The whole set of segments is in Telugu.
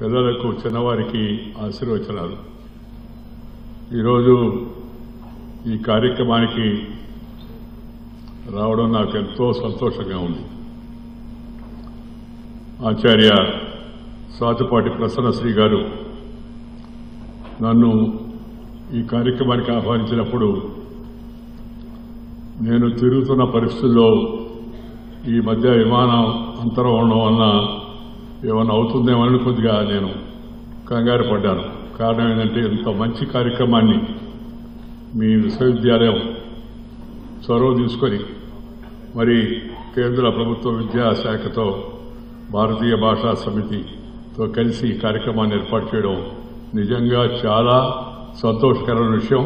పిల్లలకు చిన్నవారికి ఆశీర్వచనాలు. ఈరోజు ఈ కార్యక్రమానికి రావడం నాకు ఎంతో సంతోషంగా ఉంది. ఆచార్య సాతుపాటి ప్రసన్నశ్రీ గారు నన్ను ఈ కార్యక్రమానికి ఆహ్వానించినప్పుడు నేను తిరుగుతున్న పరిస్థితుల్లో ఈ మధ్య విమానం అంతరం ఉండడం వలన ఏమన్నా అవుతుందేమని కొద్దిగా నేను కంగారు పడ్డాను. కారణం ఏంటంటే ఇంత మంచి కార్యక్రమాన్ని మీ విశ్వవిద్యాలయం చొరవ తీసుకొని మరి కేంద్ర ప్రభుత్వ విద్యాశాఖతో భారతీయ భాషా సమితితో కలిసి ఈ కార్యక్రమాన్ని ఏర్పాటు చేయడం నిజంగా చాలా సంతోషకరమైన విషయం.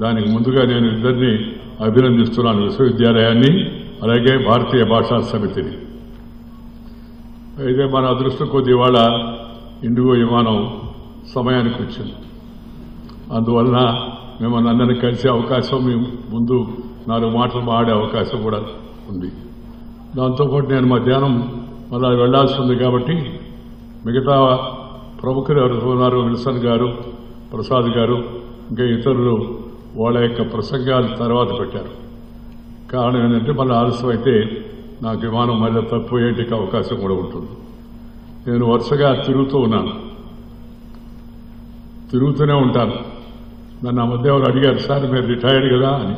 దానికి ముందుగా నేను ఇద్దరిని అభినందిస్తున్నాను, విశ్వవిద్యాలయాన్ని అలాగే భారతీయ భాషా సమితిని. అయితే మన అదృష్టం కొద్ది ఇవాళ ఇండిగో విమానం సమయానికి వచ్చింది. అందువలన మిమ్మల్ని అందరినీ కలిసే అవకాశం, మీ ముందు 4 మాటలు మాడే అవకాశం కూడా ఉంది. దాంతోపాటు నేను మధ్యాహ్నం మళ్ళా వెళ్లాల్సి ఉంది కాబట్టి మిగతా ప్రముఖులు ఎవరు ఉన్నారు, విల్సన్ గారు, ప్రసాద్ గారు, ఇంకా ఇతరులు వాళ్ళ యొక్క ప్రసంగాలు తర్వాత పెట్టారు. కారణం ఏంటంటే మళ్ళీ ఆలస్యం అయితే నాకు విమానం మళ్ళీ తప్పిపోయేటికి అవకాశం కూడా ఉంటుంది. నేను వరుసగా తిరుగుతూనే ఉంటాను. నన్ను ఆ మధ్య ఎవరు అడిగారు, సార్ మీరు రిటైర్డ్ కదా అని.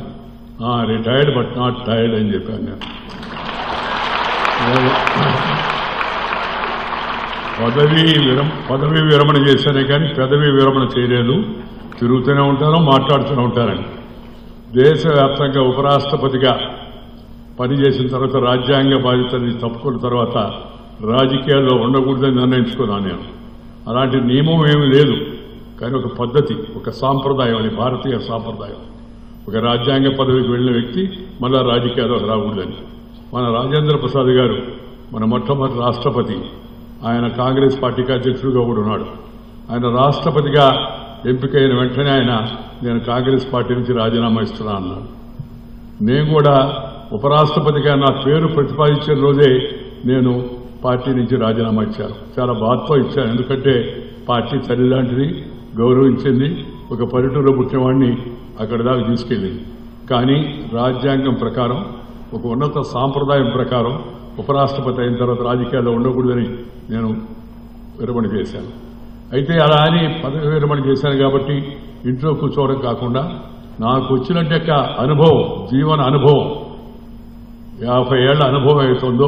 రిటైర్డ్ బట్ నాట్ టైర్డ్ అని చెప్పాను నేను. పదవీ విరమణ చేశానే కానీ పదవీ విరమణ చేయలేదు. తిరుగుతూనే ఉంటాను, మాట్లాడుతూనే ఉంటానని. దేశవ్యాప్తంగా ఉపరాష్ట్రపతిగా పనిచేసిన తర్వాత రాజ్యాంగ బాధ్యతని తప్పుకున్న తర్వాత రాజకీయాల్లో ఉండకూడదని నిర్ణయించుకున్నాను నేను. అలాంటి నియమం ఏమీ లేదు, కానీ ఒక పద్ధతి, ఒక సాంప్రదాయం, అది భారతీయ సాంప్రదాయం. ఒక రాజ్యాంగ పదవికి వెళ్ళిన వ్యక్తి మళ్ళా రాజకీయాల్లోకి రాకూడదని. మన రాజేంద్ర ప్రసాద్ గారు మన మొట్టమొదటి రాష్ట్రపతి. ఆయన కాంగ్రెస్ పార్టీకి అధ్యక్షుడిగా కూడా ఉన్నాడు. ఆయన రాష్ట్రపతిగా ఎంపికైన వెంటనే నేను కాంగ్రెస్ పార్టీ నుంచి రాజీనామా ఇస్తున్నా అన్నాడు. నేను కూడా ఉపరాష్ట్రపతిగా నా పేరు ప్రతిపాదించిన రోజే నేను పార్టీ నుంచి రాజీనామా ఇచ్చాను. చాలా బాధతో ఇచ్చాను, ఎందుకంటే పార్టీ తల్లి లాంటిది, గౌరవించింది. ఒక పల్లెటూరులో పుట్టినవాడిని అక్కడి దాకా తీసుకెళ్ళింది. కానీ రాజ్యాంగం ప్రకారం, ఒక ఉన్నత సాంప్రదాయం ప్రకారం ఉపరాష్ట్రపతి అయిన తర్వాత రాజకీయాల్లో ఉండకూడదని నేను విరమణ చేశాను. అయితే అలా అని పదవి విరమణ చేశాను కాబట్టి ఇంట్లో కూర్చోవడం కాకుండా నాకు వచ్చినట్టు అనుభవం, జీవన అనుభవం, 50 ఏళ్ల అనుభవం అవుతుందో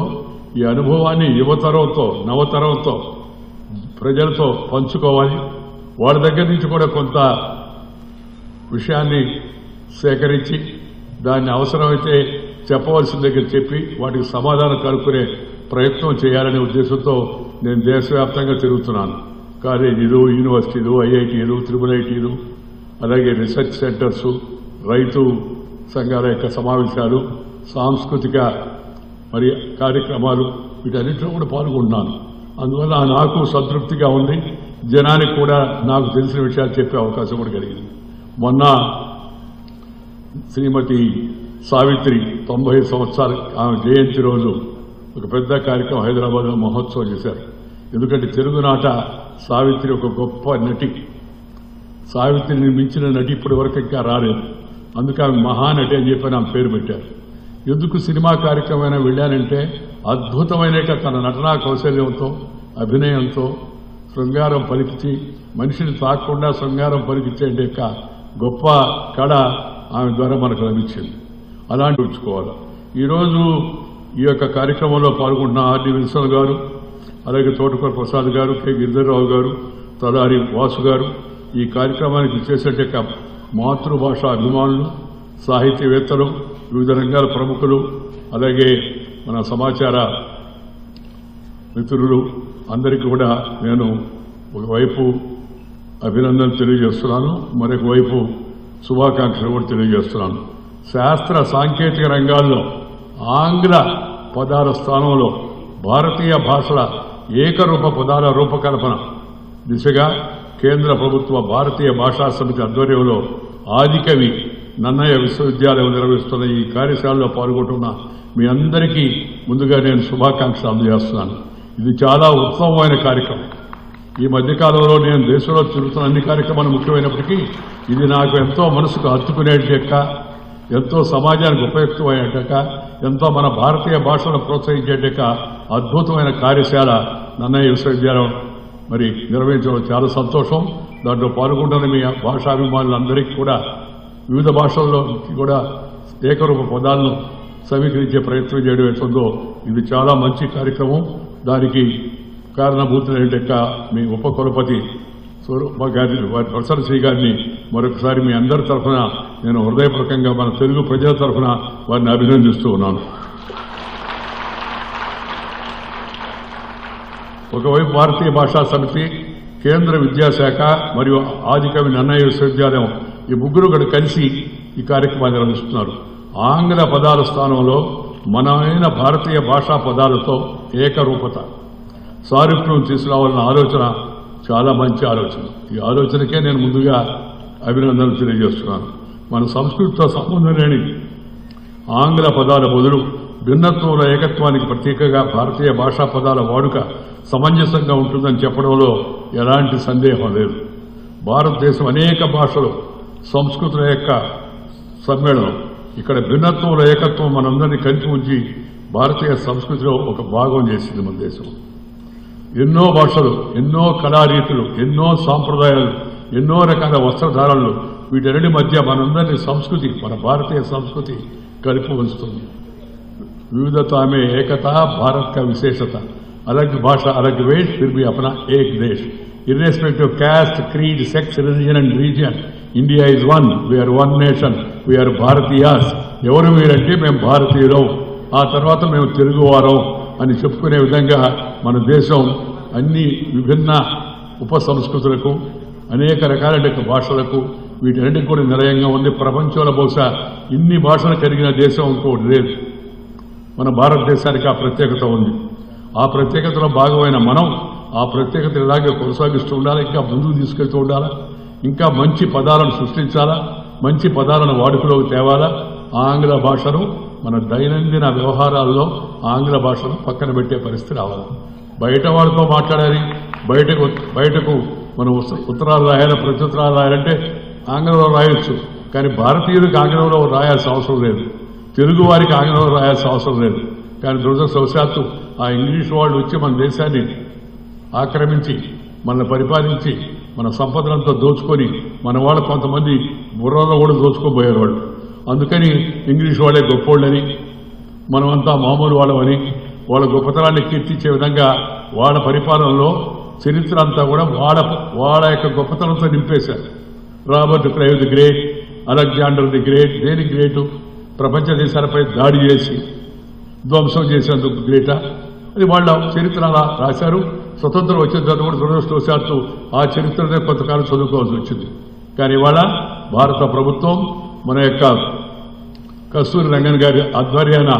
ఈ అనుభవాన్ని యువతరంతో, నవతరంతో, ప్రజలతో పంచుకోవాలి. వాళ్ళ దగ్గర నుంచి కూడా కొంత విషయాన్ని సేకరించి దాన్ని అవసరమైతే చెప్పవలసిన దగ్గర చెప్పి వాటికి సమాధానం కనుక్కునే ప్రయత్నం చేయాలనే ఉద్దేశంతో నేను దేశవ్యాప్తంగా తిరుగుతున్నాను. కాలేజీలు, యూనివర్సిటీలు, ఐఐటీలు, త్రిబుల్ ఐటీలు, అలాగే రీసెర్చ్ సెంటర్స్, రైతు సంఘాల యొక్క సమావేశాలు, సాంస్కృతిక మరి కార్యక్రమాలు, వీటన్నిటిలో కూడా పాల్గొంటున్నాను. అందువల్ల నాకు సంతృప్తిగా ఉంది. జనానికి కూడా నాకు తెలిసిన విషయాలు చెప్పే అవకాశం కూడా కలిగింది. మొన్న శ్రీమతి సావిత్రి 90 సంవత్సరాలు ఆమె జయంతి రోజు ఒక పెద్ద కార్యక్రమం హైదరాబాద్లో మహోత్సవం చేశారు. ఎందుకంటే తెలుగునాట సావిత్రి ఒక గొప్ప నటి. సావిత్రిని మించిన నటి ఇప్పటి వరకు ఇంకా రాలేదు. అందుకే ఆమె మహానటి అని చెప్పి ఆమె పేరు పెట్టారు. ఎందుకు సినిమా కార్యక్రమం వెళ్ళానంటే అద్భుతమైన తన నటనా కౌశల్యంతో, అభినయంతో శృంగారం పలికించి, మనిషిని తాకుండా శృంగారం పలికించే గొప్ప కళ ఆమె ద్వారా మనకు లభించింది. అలాంటి ఉంచుకోవాలి. ఈరోజు ఈ యొక్క కార్యక్రమంలో పాల్గొంటున్న ఆర్డి విల్సన్ గారు, అలాగే తోటకూర ప్రసాద్ గారు, కె గిరిధర్రావు గారు, తలారి వాసు గారు, ఈ కార్యక్రమానికి చేసే మాతృభాష అభిమానులు, సాహిత్యవేత్తలు, వివిధ రంగాల ప్రముఖులు, అలాగే మన సమాచార మిత్రులు అందరికీ కూడా నేను ఒకవైపు అభినందనలు తెలియజేస్తున్నాను, మరొక వైపు శుభాకాంక్షలు కూడా తెలియజేస్తున్నాను. శాస్త్ర సాంకేతిక రంగాల్లో ఆంగ్ల పదాల స్థానంలో భారతీయ భాషల ఏకరూప పదాల రూపకల్పన దిశగా కేంద్ర ప్రభుత్వ భారతీయ భాషా సమితి ఆధ్వర్యంలో ఆదికవి నన్నయ్య విశ్వవిద్యాలయం నిర్వహిస్తున్న ఈ కార్యశాలలో పాల్గొంటున్న మీ అందరికీ ముందుగా నేను శుభాకాంక్షలు అందజేస్తున్నాను. ఇది చాలా ఉత్తమమైన కార్యక్రమం. ఈ మధ్యకాలంలో నేను దేశంలో తిరుగుతున్న అన్ని కార్యక్రమాలు ముఖ్యమైనప్పటికీ ఇది నాకు ఎంతో మనసుకు హత్తుకునేటక్క, ఎంతో సమాజానికి ఉపయుక్తమయ్యేటక్క, ఎంతో మన భారతీయ భాషను ప్రోత్సహించేటక్క అద్భుతమైన కార్యశాల నన్నయ్య విశ్వవిద్యాలయం మరి నిర్వహించడం చాలా సంతోషం. దాంట్లో పాల్గొంటున్న మీ భాషాభిమానులందరికీ కూడా వివిధ భాషల్లో కూడా ఏకరూప పదాలను సమీకరించే ప్రయత్నం చేయడం ఎట్లుందో ఇది చాలా మంచి కార్యక్రమం. దానికి కారణభూతులైన మీ ఉపకులపతి స్వరూప గారిని, ప్రొఫెసర్ శ్రీ గారిని మరొకసారి మీ అందరి తరఫున నేను హృదయపూర్వకంగా మన తెలుగు ప్రజల తరఫున వారిని అభినందిస్తూ ఉన్నాను. ఒకవైపు భారతీయ భాషా సమితి, కేంద్ర విద్యాశాఖ మరియు ఆదికవి నన్నయ్య విశ్వవిద్యాలయం ఈ ముగ్గురు కూడా కలిసి ఈ కార్యక్రమాన్ని నిర్వహిస్తున్నారు. ఆంగ్ల పదాల స్థానంలో మనమైన భారతీయ భాషా పదాలతో ఏకరూపత సారూప్యం తీసుకురావాలన్న ఆలోచన చాలా మంచి ఆలోచన. ఈ ఆలోచనకే నేను ముందుగా అభినందనలు తెలియజేస్తున్నాను. మన సంస్కృతితో సంబంధం లేని ఆంగ్ల పదాల బదులు భిన్నత్వంలో ఏకత్వానికి ప్రతీకగా భారతీయ భాషా పదాల వాడుక సమంజసంగా ఉంటుందని చెప్పడంలో ఎలాంటి సందేహం లేదు. భారతదేశం అనేక భాషలు, సంస్కృతుల యొక్క సమ్మేళనం. ఇక్కడ భిన్నత్వంలో ఏకత్వం మనందరినీ కలిసి ఉంచి భారతీయ సంస్కృతిలో ఒక భాగం చేసింది మన దేశం. ఎన్నో భాషలు, ఎన్నో కళారీతులు, ఎన్నో సాంప్రదాయాలు, ఎన్నో రకాల వస్త్రధారణలు, వీటన్నిటి మధ్య మనందరినీ సంస్కృతి, మన భారతీయ సంస్కృతి కలిపి ఉంచుతుంది. विविधता में एकता भारत का विशेषता, अलग भाषा अलग वेश फिर भी अपना एक देश, irrespective of caste, creed, sex, religion and region, India is one, we are one nation, we are Bharatiyas. ఎవరు మీరంటే మేము భారతీయులం, ఆ తర్వాత మేము తెలుగువారం అని చెప్పుకునే విధంగా మన దేశం అన్ని విభిన్న ఉప సంస్కృతులకు, అనేక రకాల భాషలకు, వీటన్నిటికి కూడా నిలయంగా ఉంది. ప్రపంచంలో బహుశా ఇన్ని భాషలు కలిగిన దేశం ఇంకోటి లేదు. మన భారతదేశానికి ఆ ప్రత్యేకత ఉంది. ఆ ప్రత్యేకతలో భాగమైన మనం ఆ ప్రత్యేకత ఇలాగే కొనసాగిస్తూ ఉండాలి, ఇంకా ముందుకు తీసుకెళ్తూ ఉండాలా, ఇంకా మంచి పదాలను సృష్టించాలా, మంచి పదాలను వాడుకలోకి తేవాలా. ఆంగ్ల భాషను మన దైనందిన వ్యవహారాల్లో ఆంగ్ల భాషను పక్కన పెట్టే పరిస్థితి రావాలి. బయట వాళ్ళతో మాట్లాడాలి, బయటకు మనం ఉత్తరాలు రాయాలి, ప్రత్యుత్తరాలు రాయాలంటే ఆంగ్లంలో రాయొచ్చు, కానీ భారతీయులకు ఆంగ్లంలో రాయాల్సిన అవసరం లేదు, తెలుగు వారికి ఆంగ్లంలో రాయాల్సిన అవసరం లేదు. కానీ దురదృష్టవశాత్తు ఆ ఇంగ్లీష్ వాళ్ళు వచ్చి మన దేశాన్ని ఆక్రమించి, మనల్ని పరిపాలించి, మన సంపదలంతా దోచుకొని, మన వాళ్ళు కొంతమంది బుర్రలో కూడా దోచుకోబోయారు వాళ్ళు. అందుకని ఇంగ్లీష్ వాళ్ళే గొప్పోళ్ళని, మనమంతా మామూలు వాళ్ళమని వాళ్ళ గొప్పతనాన్ని కీర్తించే విధంగా వాళ్ళ పరిపాలనలో చరిత్ర అంతా కూడా వాళ్ళ యొక్క గొప్పతనంతో నింపేశారు. Robert Clive the great, Alexander the great, దేని గ్రేటు? ప్రపంచ దేశాలపై దాడి చేసి ధ్వంసం చేసేందుకు గ్రేటా? అది వాళ్ళ చరిత్ర అలా రాశారు. స్వతంత్రం వచ్చిన తర్వాత కూడా దురదృష్టవశాత్తు ఆ చరిత్రనే కొంతకాలం చదువుకోవాల్సి వచ్చింది. కానీ ఇవాళ భారత ప్రభుత్వం మన యొక్క కస్తూరి రంగన్ గారి ఆధ్వర్యాన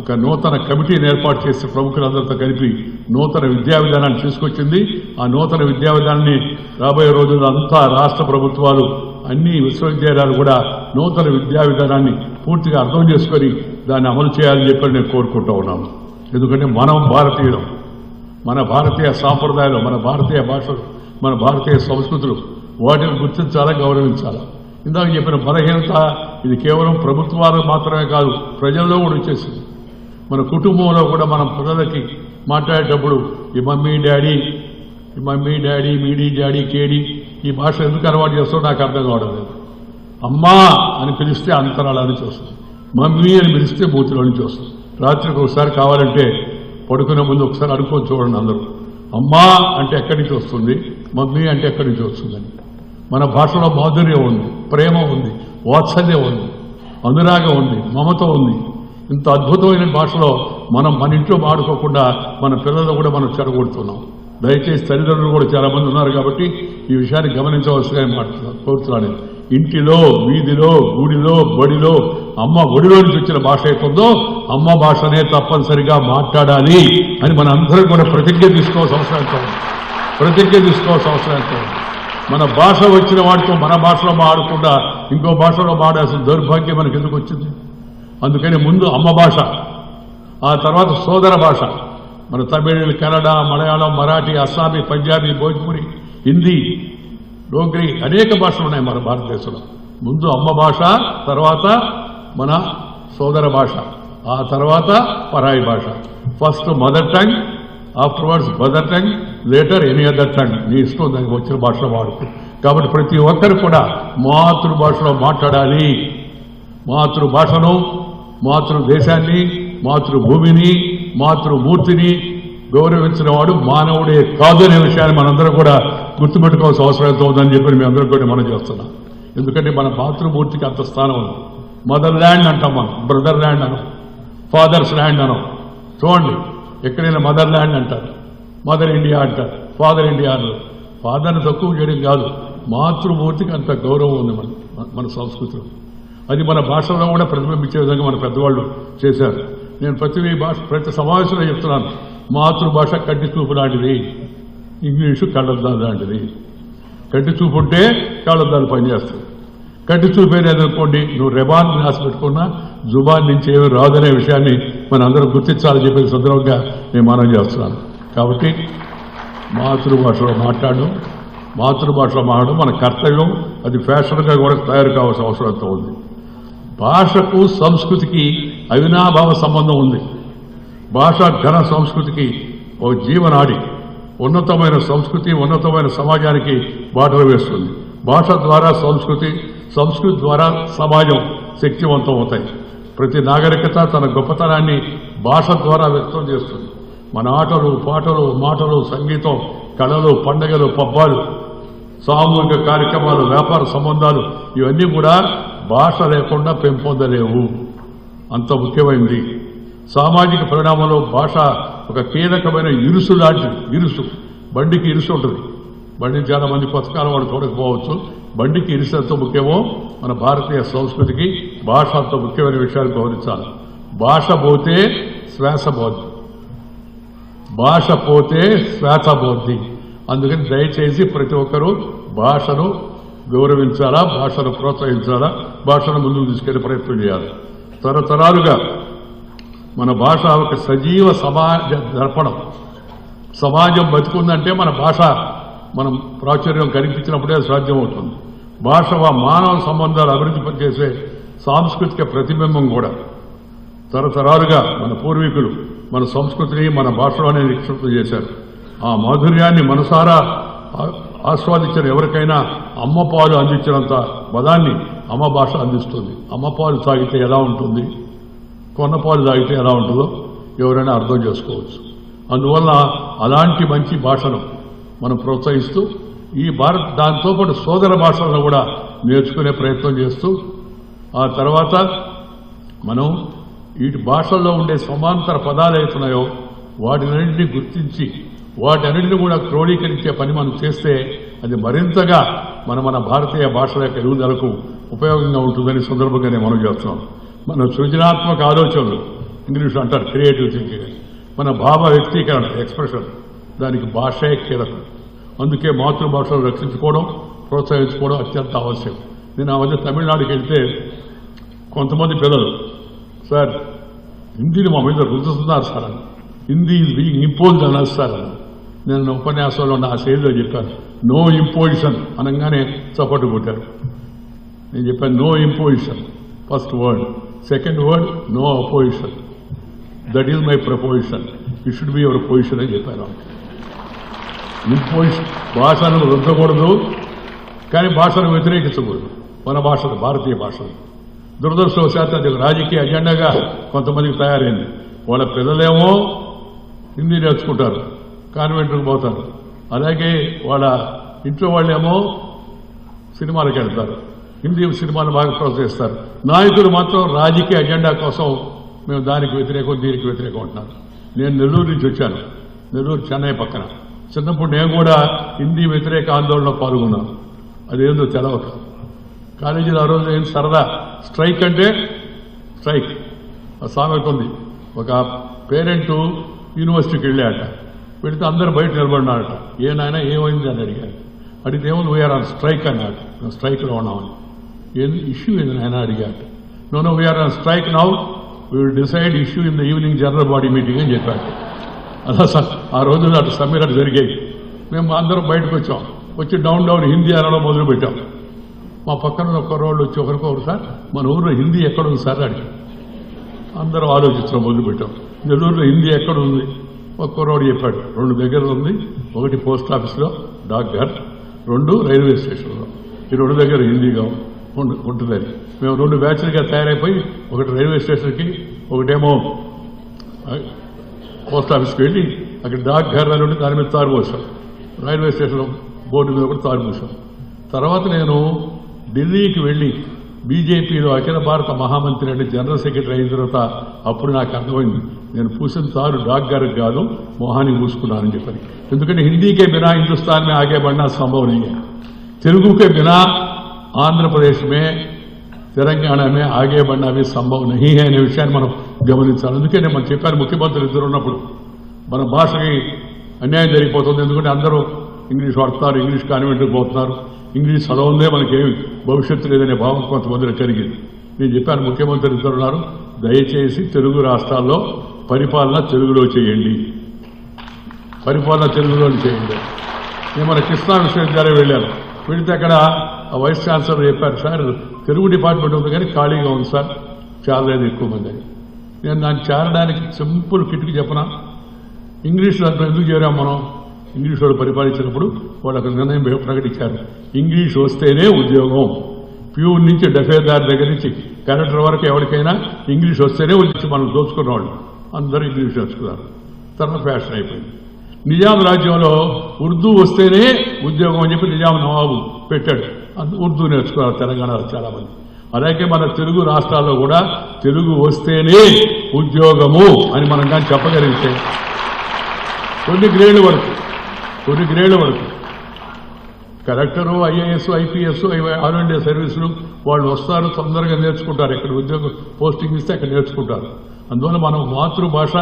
ఒక నూతన కమిటీని ఏర్పాటు చేసి ప్రముఖులందరితో కలిపి నూతన విద్యా విధానాన్ని తీసుకొచ్చింది. ఆ నూతన విద్యా విధానాన్ని రాబోయే రోజుల్లో అంతా రాష్ట్ర ప్రభుత్వాలు, అన్ని విశ్వవిద్యాలయాలు కూడా నూతన విద్యా విధానాన్ని పూర్తిగా అర్థం చేసుకొని దాన్ని అమలు చేయాలని చెప్పి నేను కోరుకుంటూ ఉన్నాను. ఎందుకంటే మనం భారతీయులం, మన భారతీయ సాంప్రదాయాలు, మన భారతీయ భాషలు, మన భారతీయ సంస్కృతులు, వాటిని గుర్తించాలా, గౌరవించాలా. ఇందాక చెప్పిన బలహీనత ఇది కేవలం ప్రభుత్వాలు మాత్రమే కాదు, ప్రజల్లో కూడా వచ్చేసింది. మన కుటుంబంలో కూడా మనం పిల్లలకి మాట్లాడేటప్పుడు ఈ మమ్మీ డాడీ, మీడీ డాడీ, కేడీ, ఈ భాష ఎందుకు అలవాటు చేస్తారో నాకు అర్థం కావడం లేదు. అమ్మా అని పిలిస్తే అంతరాల నుంచి వస్తుంది, మమ్మీ అని పిలిస్తే బూతులో నుంచి వస్తుంది. రాత్రికి ఒకసారి కావాలంటే పడుకునే ముందు ఒకసారి అనుకొని చూడండి అందరూ, అమ్మా అంటే ఎక్కడి నుంచి వస్తుంది, మమ్మీ అంటే ఎక్కడి నుంచి వస్తుందని. మన భాషలో మాధుర్యం ఉంది, ప్రేమ ఉంది, వాత్సల్యం ఉంది, అనురాగం ఉంది, మమత ఉంది. ఇంత అద్భుతమైన భాషలో మనం మన ఇంట్లో మాడుకోకుండా మన పిల్లలు కూడా మనం చెడగొడుతున్నాం. దయచేసి తల్లిదండ్రులు కూడా చాలా మంది ఉన్నారు కాబట్టి ఈ విషయాన్ని గమనించవలసిగా కోరుతున్నాను. ఇంటిలో, వీధిలో, గుడిలో, బడిలో అమ్మ ఒడిలో నుంచి వచ్చిన భాష అయిపోతుందో అమ్మ భాషనే తప్పనిసరిగా మాట్లాడాలి అని మన అందరూ కూడా ప్రతిజ్ఞ తీసుకోవాల్సిన అవసరం ఎంతో ఉంది. మన భాష వచ్చిన వాటితో మన భాషలో మాడకుండా ఇంకో భాషలో మాడాల్సిన దౌర్భాగ్యం మనకి ఎందుకు వచ్చింది? అందుకని ముందు అమ్మ భాష, ఆ తర్వాత సోదర భాష, మన తమిళ్, కన్నడ, మలయాళం, మరాఠీ, అస్సామీ, పంజాబీ, భోజ్పురి, హిందీ, డోగ్రీ అనేక భాషలు ఉన్నాయి మన భారతదేశంలో. ముందు అమ్మ భాష, తర్వాత మన సోదర భాష, ఆ తర్వాత పరాయి భాష. First mother tongue, afterwards mother tongue, later any other tongue. నీ ఇష్టం దానికి వచ్చిన భాషలో వాడుతూ. కాబట్టి ప్రతి ఒక్కరు కూడా మాతృభాషలో మాట్లాడాలి. మాతృభాషను, మాతృదేశాన్ని, మాతృభూమిని, మాతృమూర్తిని గౌరవించిన వాడు మానవుడే కాదు అనే విషయాన్ని మనందరం కూడా గుర్తుపెట్టుకోవాల్సిన అవసరం ఎంతో ఉందని చెప్పి మీ అందరూ కూడా మనం చేస్తున్నాం. ఎందుకంటే మన మాతృమూర్తికి అంత స్థానం ఉంది. మదర్ ల్యాండ్ అంటాం మనం, బ్రదర్ ల్యాండ్ అనం, ఫాదర్స్ ల్యాండ్ అనం. చూడండి, ఎక్కడైనా మదర్ ల్యాండ్ అంటారు, మదర్ ఇండియా అంటారు, ఫాదర్ ఇండియా అన్నారు. ఫాదర్ని తక్కువ చేయడం కాదు, మాతృమూర్తికి అంత గౌరవం ఉంది మన సంస్కృతిలో. అది మన భాషలో కూడా ప్రతిబింబించే విధంగా మన పెద్దవాళ్ళు చేశారు. నేను ప్రతి సమావేశంలో చెప్తున్నాను, మాతృభాష కంటి చూపు లాంటిది, ఇంగ్లీషు కళ్ళద్దాలు లాంటిది. కంటి చూపు ఉంటే కళ్ళద్దాలు పనిచేస్తాయి. కంటి చూపేది అనుకోండి, నువ్వు రెబాన్ గ్లాస్ పెట్టుకున్నా జుబాన్ నుంచి ఏమీ రాదనే విషయాన్ని మన అందరం గుర్తించాలని చెప్పే సందర్భంగా నేను మనం చేస్తున్నాను. కాబట్టి మాతృభాషలో మాట్లాడడం మన కర్తవ్యం. అది ఫ్యాషన్గా కూడా తయారు కావాల్సిన అవసరం ఎంతో ఉంది. భాషకు సంస్కృతికి అవినాభావ సంబంధం ఉంది. భాష ఘన సంస్కృతికి ఒక జీవనాడి. ఉన్నతమైన సంస్కృతి ఉన్నతమైన సమాజానికి బాటలు వేస్తుంది. భాష ద్వారా సంస్కృతి ద్వారా సమాజం శక్తివంతం అవుతాయి. ప్రతి నాగరికత తన గొప్పతనాన్ని భాష ద్వారా వ్యక్తం చేస్తుంది. మన ఆటలు, పాటలు, మాటలు, సంగీతం, కళలు, పండుగలు, పబ్బాలు, సామూహిక కార్యక్రమాలు, వ్యాపార సంబంధాలు ఇవన్నీ కూడా భాష లేకుండా పెంపొందలేవు. అంత ముఖ్యమైనది. సామాజిక పరిణామంలో భాష ఒక కీలకమైన ఇరుసు లాంటిది. ఇరుసు, బండికి ఇరుసు ఉంటుంది. బండిని చాలా మంది కొత్తకాలం వాడు చూడకపోవచ్చు. బండికి ఇరుసు ఎంతో ముఖ్యమో మన భారతీయ సంస్కృతికి భాష అంత ముఖ్యమైన విషయాలు గౌరవించాలి. భాష పోతే శ్వాస పోద్ది, భాష పోతే శ్వాస పోద్ది. అందుకని దయచేసి ప్రతి ఒక్కరూ భాషను గౌరవించాలా, భాషను ప్రోత్సహించాలా, భాషను ముందుకు తీసుకెళ్లే ప్రయత్నం చేయాలి. తరతరాలుగా మన భాష ఒక సజీవ సమాజ దర్పణం. సమాజం బతుకుందంటే మన భాష మనం ప్రాచుర్యం కనిపించినప్పుడే సాధ్యమవుతుంది. భాష మానవ సంబంధాలు అభివృద్ధి చేసే సాంస్కృతిక ప్రతిబింబం కూడా. తరతరాలుగా మన పూర్వీకులు మన సంస్కృతిని మన భాషలోనే నిక్షిప్తం చేశారు. ఆ మాధుర్యాన్ని మనసారా ఆస్వాదించిన ఎవరికైనా అమ్మ పాలు అందించినంత పదాన్ని అమ్మ భాష అందిస్తుంది. అమ్మ పాలు తాగితే ఎలా ఉంటుంది, కొన్న పాలు తాగితే ఎలా ఉంటుందో ఎవరైనా అర్థం చేసుకోవచ్చు. అందువల్ల అలాంటి మంచి భాషను మనం ప్రోత్సహిస్తూ దాంతో పాటు సోదర భాషలను కూడా నేర్చుకునే ప్రయత్నం చేస్తూ ఆ తర్వాత మనం వీటి భాషల్లో ఉండే సమాంతర పదాలు అవుతున్నాయో వాటినన్నింటినీ గుర్తించి వాటన్నింటినీ కూడా క్రోడీకరించే పని మనం చేస్తే అది మరింతగా మన భారతీయ భాషల యొక్క ఎదుగుదలకు ఉపయోగంగా ఉంటుందని సందర్భంగా నేను మనం చేస్తున్నాం. మన సృజనాత్మక ఆలోచనలు, ఇంగ్లీష్ అంటారు క్రియేటివ్ థింకింగ్, మన భావ వ్యక్తీకరణ, ఎక్స్ప్రెషన్, దానికి భాషే కీలకం. అందుకే మాతృభాషను రక్షించుకోవడం, ప్రోత్సహించుకోవడం అత్యంత ఆవశ్యకం. నేను ఆ మధ్య తమిళనాడుకి వెళ్తే కొంతమంది పిల్లలు, సార్ హిందీని మా మీద రుద్దుతున్నారు సార్ అని, హిందీ ఈజ్ బీయింగ్ ఇంపోజ్డ్ అన్నారు సార్ అని. నేను ఉపన్యాసంలో నా శైలిలో చెప్పాను, నో ఇంపోజిషన్ అనగానే చప్పట్లు కొట్టారు. నేను చెప్పాను no imposition first word, second word no opposition, that is my proposition, it should be your position అని చెప్పాను. ఇంపోజిషన్, భాషను రుద్దకూడదు కానీ భాషను వ్యతిరేకించకూడదు. మన భాషలు, భారతీయ భాషలు దురదృష్టవశాత్తు అది రాజకీయ అజెండాగా కొంతమందికి తయారైంది. వాళ్ళ పిల్లలేమో హిందీ నేర్చుకుంటారు, కాన్వెంట్కి పోతారు. అలాగే వాళ్ళ ఇంట్లో వాళ్ళేమో సినిమాలకు వెళ్తారు, హిందీ సినిమాలు బాగా ప్రోత్సహిస్తారు. నాయకులు మాత్రం రాజకీయ అజెండా కోసం మేము దానికి వ్యతిరేకం దీనికి వ్యతిరేకం అంటున్నారు. నేను నెల్లూరు నుంచి వచ్చాను, నెల్లూరు చెన్నై పక్కన. చిన్నప్పుడు నేను కూడా హిందీ వ్యతిరేక ఆందోళనలో పాల్గొన్నాను. అదేందో తెలవక కాలేజీలో ఆ రోజు ఏం సరదా, స్ట్రైక్ అంటే స్ట్రైక్ సామెత ఉంది. ఒక పేరెంట్ యూనివర్సిటీకి వెళ్ళాట, వెళితే అందరూ బయట నిలబడినారట. ఏనాయనా ఏమైంది అని అడిగారు. అడిగితే ఏమో వీఆర్ ఆన్ స్ట్రైక్ అన్నాడు. మేము స్ట్రైక్లో ఉన్నామని. ఏంది ఇష్యూ ఏంది నాయన అడిగాడు. We are on strike now, we will decide issue in the evening general body meeting అని చెప్పాడు. అలా ఆ రోజున అటు సమ్మెలు జరిగాయి. మేము అందరం బయటకు వచ్చాం. వచ్చి డౌన్ హిందీ అనడం మొదలుపెట్టాం. మా పక్కన ఒక్కరోళ్ళు వచ్చి ఒకరికొకరు, సార్ మన ఊళ్ళో హిందీ ఎక్కడ ఉంది సార్ అని అందరం ఆలోచించడం మొదలుపెట్టాం. నెల్లూరులో హిందీ ఎక్కడ ఉంది? ఒక్కరోడు చెప్పాడు, 2 దగ్గర ఉంది. ఒకటి పోస్ట్ ఆఫీస్లో డాక్ఘర్, 2 రైల్వే స్టేషన్లో. ఈ 2 దగ్గర హిందీగా ఉంటుందని మేము 2 బ్యాచ్లుగా తయారైపోయి, ఒకటి రైల్వే స్టేషన్కి, ఒకటేమో పోస్ట్ ఆఫీస్కి వెళ్ళి అక్కడ డాక్ఘర్ అని ఉండి దాని మీద తారు పోసాం. రైల్వే స్టేషన్ బోర్డు మీద ఒకటి తారు పోసాం. తర్వాత నేను ఢిల్లీకి వెళ్ళి బీజేపీలో అఖిల భారత మహామంత్రి అంటే జనరల్ సెక్రటరీ అయిన తర్వాత అప్పుడు నాకు అర్థమైంది, నేను పూసిన తారు డాక్ఘర్కి కాదు మొహాన్ని పూసుకున్నానని చెప్పని. ఎందుకంటే హిందీకే బినా హిందుస్థాన్ మే ఆగే బడ్నా సంభవ్ नहीं है, तेलुगु के बिना आंध्र प्रदेश में తెలంగాణ మే ఆగే బడ్నా भी సంభవ్ नहीं है అనే విషయాన్ని మనం గమనించాలి. అందుకే నేను చెప్పాను, ముఖ్యమంత్రులు ఇద్దరు ఉన్నప్పుడు మన భాషకి అన్యాయం జరిగిపోతుంది. ఎందుకంటే అందరూ ఇంగ్లీష్ వాడుతున్నారు, ఇంగ్లీష్ కాన్వెంట్కి పోతున్నారు, ఇంగ్లీష్ చదవందే మనకేమి భవిష్యత్తు లేదనే భావం కొంతమందిలో కలిగింది. నేను చెప్పాను, ముఖ్యమంత్రి ఇద్దరు ఉన్నారు, దయచేసి తెలుగు రాష్ట్రాల్లో పరిపాలన తెలుగులో చేయండి, పరిపాలన తెలుగులో చేయండి. నేను మన కృష్ణా విశ్వవిద్యాలయం వెళ్ళాను. వెళితే అక్కడ వైస్ ఛాన్సలర్ చెప్పారు, సార్ తెలుగు డిపార్ట్మెంట్ ఉంది కానీ ఖాళీగా ఉంది సార్, చాలలేదు ఎక్కువ మంది అని. నేను దాన్ని చేరడానికి సింపుల్ కిట్కి చెప్పనా, ఇంగ్లీష్ దాంట్లో ఎందుకు చేరాం మనం? ఇంగ్లీష్ వాళ్ళు పరిపాలించినప్పుడు వాళ్ళు అక్కడ నిర్ణయం ప్రకటించారు, ఇంగ్లీష్ వస్తేనే ఉద్యోగం. ప్యూర్ నుంచి డఫేదార్ దగ్గర నుంచి కలెక్టర్ వరకు ఎవరికైనా ఇంగ్లీష్ వస్తేనే వచ్చి మనం దోచుకున్నవాళ్ళు అందరూ ఇంగ్లీష్ నేర్చుకున్నారు. తర్వాత ఫ్యాషన్ అయిపోయింది. నిజాం రాజ్యంలో ఉర్దూ వస్తేనే ఉద్యోగం అని చెప్పి నిజాం నవాబు పెట్టాడు, ఉర్దూ నేర్చుకున్నారు తెలంగాణలో చాలామంది. అలాగే మన తెలుగు రాష్ట్రాల్లో కూడా తెలుగు వస్తేనే ఉద్యోగము అని మనం కానీ చెప్పగలిగితే కొన్ని గ్రేడ్ల వరకు collector, IAS, IPS, all India సర్వీసులు వాళ్ళు వస్తారు, తొందరగా నేర్చుకుంటారు. ఎక్కడ ఉద్యోగం పోస్టింగ్ ఇస్తే అక్కడ నేర్చుకుంటారు. అందువల్ల మనం మాతృభాష,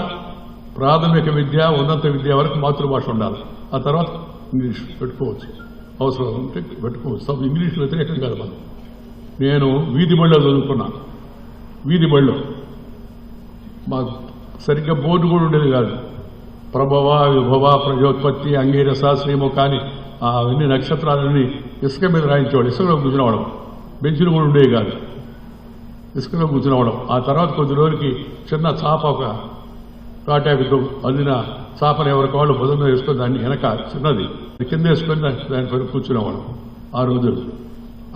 ప్రాథమిక విద్య, ఉన్నత విద్య వరకు మాతృభాష ఉండాలి. ఆ తర్వాత ఇంగ్లీష్ పెట్టుకోవచ్చు, అవసరం ఉంటే పెట్టుకోవచ్చు. ఇంగ్లీష్ వ్యతిరేకం కాదు మనం. నేను వీధి బడిలో చదువుకున్నాను. వీధి బడిలో మాకు సరిగ్గా బోర్డు కూడా ఉండేది కాదు. ప్రభవ, విభవ, ప్రజోత్పత్తి, అంగీరస, శ్రీముఖాని అవన్నీ నక్షత్రాలన్నీ ఇసుక మీద రాయించేవాడు. ఇసుకలో కూర్చునేవాడు. బెంచులు కూడా ఉండేవి కాదు, ఇసుకలో కూర్చునేవాడు. ఆ తర్వాత కొద్ది రోజులకి చిన్న చాప, ఒక తాటాకుతో అదిన చాపను ఎవరికి వాళ్ళు భుజం మీద వేసుకొని దాన్ని వెనక చిన్నది కింద వేసుకొని దానిపైన కూర్చునేవాడు. ఆ రోజులు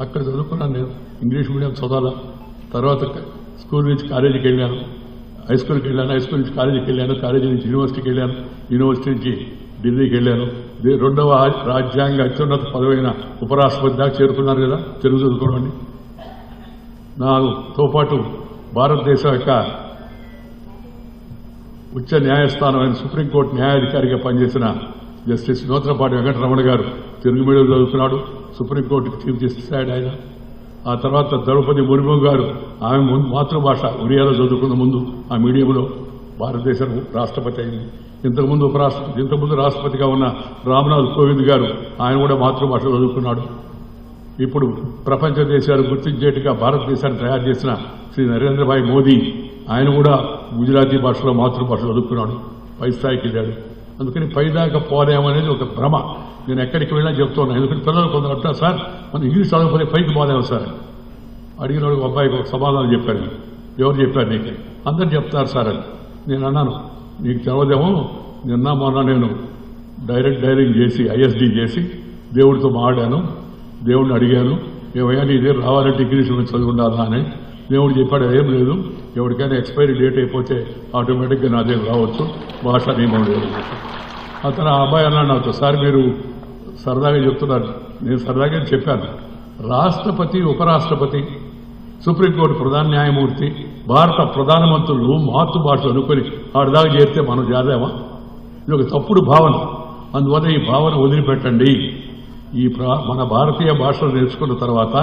అక్కడ చదువుకున్నాను నేను. ఇంగ్లీష్ మీడియం చదవాలా. తర్వాత స్కూల్ నుంచి కాలేజీకి వెళ్ళాను, హై స్కూల్కి వెళ్ళాను, హై స్కూల్ నుంచి కాలేజీకి వెళ్ళాను, కాలేజీ నుంచి యూనివర్సిటీకి వెళ్ళాను, యూనివర్సిటీ నుంచి ఢిల్లీకి వెళ్ళాను. 2వ రాజ్యాంగ అత్యున్నత పదవైన ఉపరాష్ట్రపతి దాకా చేరుకున్నారు కదా తెలుగు చదువుకోవడం. నాతో పాటు భారతదేశం యొక్క ఉచ్చ న్యాయస్థానమైన సుప్రీంకోర్టు న్యాయాధికారిగా పనిచేసిన జస్టిస్ నూతలపాటి వెంకటరమణ గారు తెలుగు మీడియం చదువుకున్నాడు, సుప్రీంకోర్టుకి చీఫ్ జస్టిస్ అయ్యాడు ఆయన. ఆ తర్వాత ద్రౌపది ముర్ము గారు ఆమె మాతృభాష ఒరియాలో చదువుకున్న ముందు ఆ మీడియంలో భారతదేశ రాష్ట్రపతి అయింది. ఇంతకుముందు రాష్ట్రపతిగా ఉన్న రామ్నాథ్ కోవింద్ గారు ఆయన కూడా మాతృభాష చదువుకున్నాడు. ఇప్పుడు ప్రపంచ దేశాలు గుర్తించేట్టుగా భారతదేశాన్ని తయారు చేసిన శ్రీ నరేంద్ర భాయ్ మోదీ ఆయన కూడా గుజరాతీ భాషలో మాతృభాష చదువుకున్నాడు, పై స్థాయికి వెళ్ళాడు. అందుకని పైదాకా పోలేమనేది ఒక భ్రమ. నేను ఎక్కడికి వెళ్ళినా చెప్తున్నాను. ఎందుకంటే పిల్లలు కొందరు అంటారు, సార్ మనం ఇంగ్లీష్ చదవకపోతే పైకి పోలేము సార్. అడిగిన వాడికి అబ్బాయికి ఒక సమాధానం చెప్పాను. ఎవరు చెప్పారు నీకు? అందరు చెప్తారు సార్ అని. నేను అన్నాను, నీకు తెలవదేమో, మొన్న నేను డైరింగ్ చేసి ఐఎస్డీ చేసి దేవుడితో మాట్లాడాను, దేవుడిని అడిగాను, ఏమయ్యా నీ దగ్గర రావాలంటే ఇంగ్లీష్ మీద చదువు ఉండాలా అని. దేవుడు చెప్పాడు, ఏం లేదు, ఎవరికైనా ఎక్స్పైరీ డేట్ అయిపోతే ఆటోమేటిక్గా నా దగ్గర రావచ్చు, భాషా నియమం లేదు. అతను ఆ అబ్బాయి అన్నాడు నాతో, సార్ మీరు సరదాగా చెప్తున్నారు. నేను సరదాగా చెప్పాను, రాష్ట్రపతి, ఉపరాష్ట్రపతి, సుప్రీంకోర్టు ప్రధాన న్యాయమూర్తి, భారత ప్రధానమంత్రులు మాతృభాష అనుకొని ఆడదాకా చేరితే మనం చేద్దామా? ఇది ఒక తప్పుడు భావన. అందువల్ల ఈ భావన వదిలిపెట్టండి. మన భారతీయ భాషలు నేర్చుకున్న తర్వాత,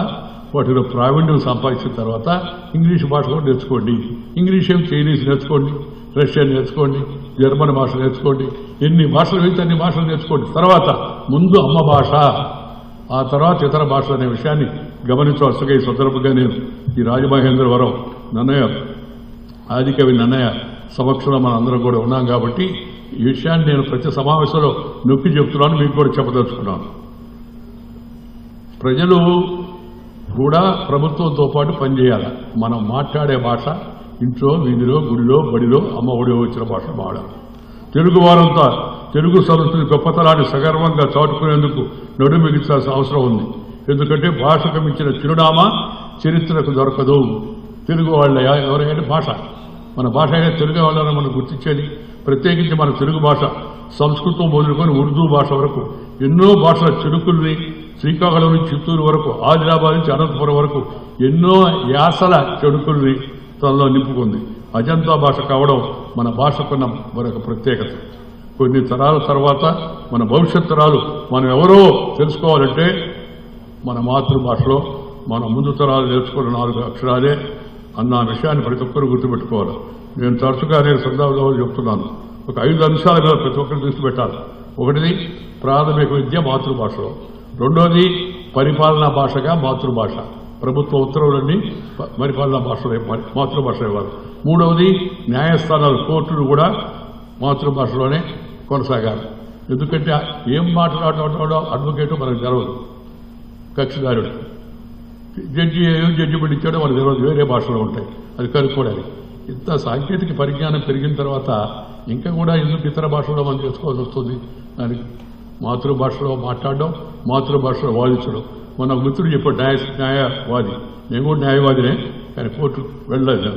వాటిలో ప్రావీణ్యం సంపాదించిన తర్వాత ఇంగ్లీష్ భాష కూడా నేర్చుకోండి. ఇంగ్లీష్ ఏం చైనీస్ నేర్చుకోండి, రష్యన్ నేర్చుకోండి, జర్మన్ భాష నేర్చుకోండి, ఎన్ని భాషలు వెళ్తే అన్ని భాషలు నేర్చుకోండి. తర్వాత ముందు అమ్మ భాష, ఆ తర్వాత ఇతర భాషలు అనే విషయాన్ని గమనించవలసిగా ఈ సందర్భంగా నేను ఈ రాజమహేంద్రవరం నన్నయ్య, ఆదికవి నన్నయ్య సమక్షంలో మనం అందరం కూడా ఉన్నాం కాబట్టి ఈ విషయాన్ని నేను ప్రతి సమావేశంలో నొక్కి చెప్తున్నాను, మీకు కూడా చెప్పదలుచుకున్నాను. ప్రజలు కూడా ప్రభుత్వంతో పాటు పనిచేయాలి. మనం మాట్లాడే భాష ఇంట్లో, వీధిలో, గుడిలో, బడిలో, అమ్మ ఒడి వచ్చిన భాష మాట్లాడాలి. తెలుగు వారంతా తెలుగు సంస్కృతి గొప్పతనాన్ని సగర్వంగా చాటుకునేందుకు నడుమిగించాల్సిన అవసరం ఉంది. ఎందుకంటే భాషకు మించిన చిరునామా చరిత్రకు దొరకదు. తెలుగు వాళ్ళ ఎవరైనా భాష, మన భాష అయినా తెలుగు వాళ్ళని మనం గుర్తించేది. ప్రత్యేకించి మన తెలుగు భాష సంస్కృతం మొదలుకొని ఉర్దూ భాష వరకు ఎన్నో భాషల చెరుకుల్ని శ్రీకాకుళం నుంచి చిత్తూరు వరకు, ఆదిలాబాద్ నుంచి అనంతపురం వరకు ఎన్నో యాసల చెడుకుల్ని తనలో నింపుకుంది. అజంతా భాష కావడం మన భాషకున్న మరొక ప్రత్యేకత. కొన్ని తరాల తర్వాత మన భవిష్యత్ తరాలు మనం ఎవరో తెలుసుకోవాలంటే మన మాతృభాషలో మన ముందు తరాలు నేర్చుకున్న 4 అక్షరాలే అన్న విషయాన్ని ప్రతి ఒక్కరు గుర్తుపెట్టుకోవాలి. నేను తరచుగా సందర్భంలో చెప్తున్నాను, ఒక 5 అంశాల మీద ప్రతి ఒక్కరు దృష్టి పెట్టాలి. ఒకటిది ప్రాథమిక విద్య మాతృభాషలో, రెండోది పరిపాలనా భాషగా మాతృభాష, ప్రభుత్వ ఉత్తర్వులన్నీ పరిపాలనా భాషలో మాతృభాష ఇవ్వాలి. మూడవది న్యాయస్థానాలు, కోర్టులు కూడా మాతృభాషలోనే కొనసాగాలి. ఎందుకంటే ఏం మాట్లాడటం అడ్వకేటు మనకు తెలవదు, కక్షిదారుడు జడ్జి ఏం జడ్జిమెంట్ ఇచ్చాడో మనకు తెలియదు, వేరే భాషలో ఉంటాయి, అది కనుక్కోవడానికి. ఇంత సాంకేతిక పరిజ్ఞానం పెరిగిన తర్వాత ఇంకా కూడా ఎందుకు ఇతర భాషలో మనం చేసుకోవాల్సి వస్తుంది? దానికి మాతృభాషలో మాట్లాడడం, మాతృభాషలో వాదించడం. మన మిత్రుడు చెప్పాడు న్యాయవాది, నేను కూడా న్యాయవాదినే, కానీ కోర్టు వెళ్ళలేదు.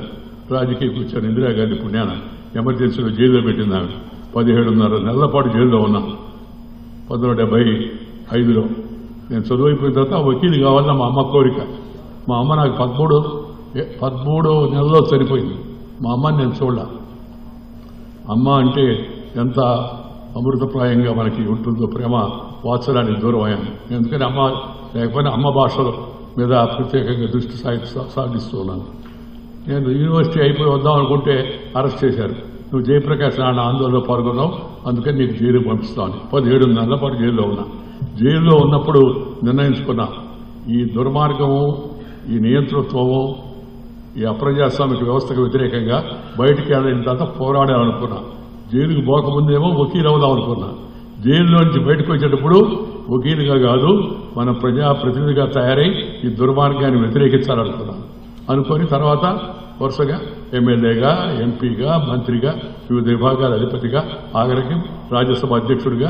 రాజకీయ కూర్చొని ఇందిరాగాంధీ పుణ్యాన ఎమర్జెన్సీలో జైల్లో పెట్టింది ఆమె. 17.5 నెలల పాటు జైల్లో ఉన్నాను 1975లో. నేను చదువు అయిపోయిన తర్వాత వకీలు కావాలన్న మా అమ్మ కోరిక. మా అమ్మ నాకు 13 నెలల్లో చనిపోయింది. మా అమ్మని నేను చూడలే. అమ్మ అంటే ఎంత అమృతప్రాయంగా మనకి ఉంటుందో ప్రేమ, వాత్సలానికి దూరం అయ్యాను. ఎందుకని అమ్మ లేకపోయినా అమ్మ భాషల మీద ప్రత్యేకంగా దృష్టి సాగిస్తూ ఉన్నాను. నేను యూనివర్సిటీ అయిపోయి వద్దాం అనుకుంటే అరెస్ట్ చేశారు. నువ్వు జయప్రకాష్ నారాయణ ఆందోళనలో పాల్గొన్నావు, అందుకని నీకు జైలు పంపిస్తాను. 17 నెలల పాటు జైల్లో ఉన్నా. జైల్లో ఉన్నప్పుడు నిర్ణయించుకున్నా, ఈ దుర్మార్గము, ఈ నియంతృత్వము, ఈ అప్రజాస్వామిక వ్యవస్థకు వ్యతిరేకంగా బయటికి వెళ్ళిన తర్వాత పోరాడాలనుకున్నా. జైలుకు పోకముందేమో వకీలు అవుదాం అనుకున్నా. జైల్లో నుంచి బయటకు వచ్చేటప్పుడు వకీలుగా కాదు, మన ప్రజాప్రతినిధిగా తయారై ఈ దుర్మార్గాన్ని వ్యతిరేకించాలనుకున్నాను. అనుకొని తర్వాత వరుసగా ఎమ్మెల్యేగా, ఎంపీగా, మంత్రిగా, వివిధ విభాగాల అధిపతిగా, ఆఖరికి రాజ్యసభ అధ్యక్షుడిగా,